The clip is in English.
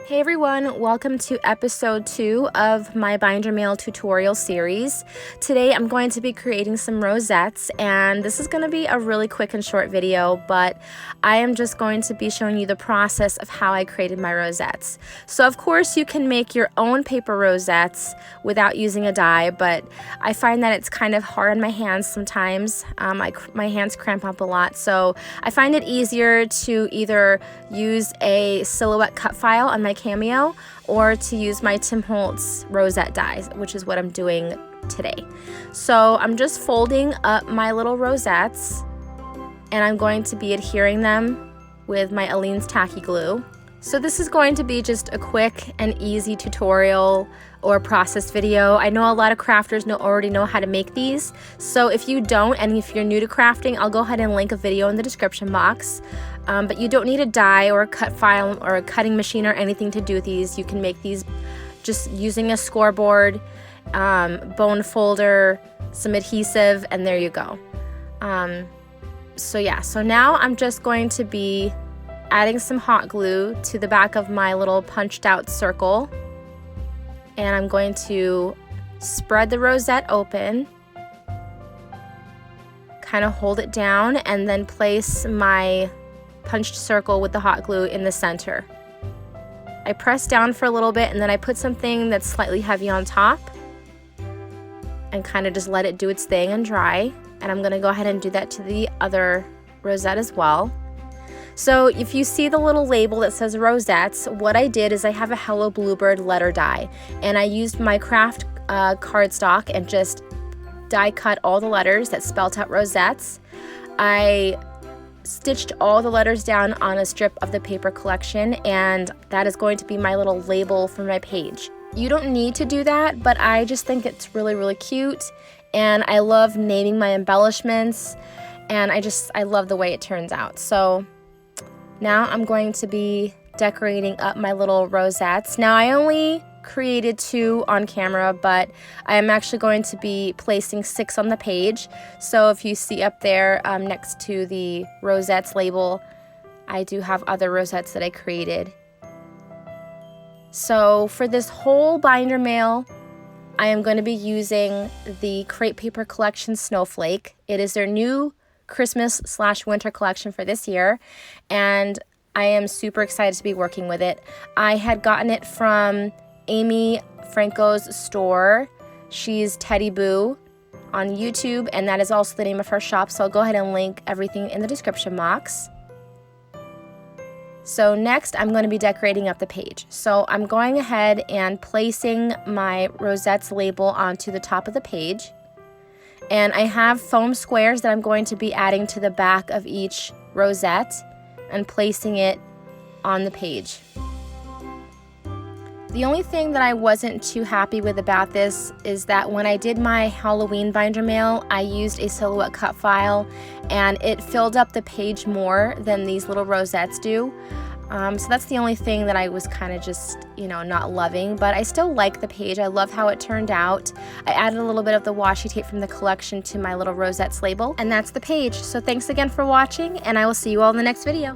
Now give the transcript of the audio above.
Hey everyone, welcome to episode 2 of my binder mail tutorial series. Today I'm going to be creating some rosettes, and this is going to be a really quick and short video, but I am just going to be showing you the process of how I created my rosettes. So of course you can make your own paper rosettes without using a die, but I find that it's kind of hard on my hands sometimes. My hands cramp up a lot, so I find it easier to either use a silhouette cut file on my Cameo or to use my Tim Holtz rosette dies, which is what I'm doing today. So I'm just folding up my little rosettes and I'm going to be adhering them with my Aleene's tacky glue. So this is going to be just a quick and easy tutorial or process video. I know a lot of crafters already know how to make these, so if you don't and if you're new to crafting, I'll go ahead and link a video in the description box. But you don't need a die or a cut file or a cutting machine or anything to do these. You can make these just using a scoreboard, bone folder, some adhesive, and there you go. So now I'm just going to be adding some hot glue to the back of my little punched out circle, and I'm going to spread the rosette open, kind of hold it down, and then place my punched circle with the hot glue in the center. I press down for a little bit and then I put something that's slightly heavy on top and kind of just let it do its thing and dry. And I'm gonna go ahead and do that to the other rosette as well. So if you see the little label that says rosettes, what I did is I have a Hello Bluebird letter die, and I used my craft cardstock and just die cut all the letters that spelt out rosettes. I stitched all the letters down on a strip of the paper collection, and that is going to be my little label for my page. You don't need to do that, but I just think it's really cute, and I love naming my embellishments, and I love the way it turns out. So now I'm going to be decorating up my little rosettes. Now I only created 2 on camera, but I am actually going to be placing 6 on the page. So if you see up there next to the rosettes label, I do have other rosettes that I created. So for this whole binder mail, I am going to be using the Crepe Paper Collection Snowflake. It is their new Christmas/winter collection for this year, and I am super excited to be working with it. I had gotten it from Amy Franco's store. She's Teddy Boo on YouTube, and that is also the name of her shop, so I'll go ahead and link everything in the description box. So next I'm going to be decorating up the page. So I'm going ahead and placing my rosettes label onto the top of the page, and I have foam squares that I'm going to be adding to the back of each rosette and placing it on the page. The only thing that I wasn't too happy with about this is that when I did my Halloween binder mail, I used a silhouette cut file and it filled up the page more than these little rosettes do. So that's the only thing that I was kind of just, not loving, but I still like the page. I love how it turned out. I added a little bit of the washi tape from the collection to my little rosettes label, and that's the page. So thanks again for watching, and I will see you all in the next video.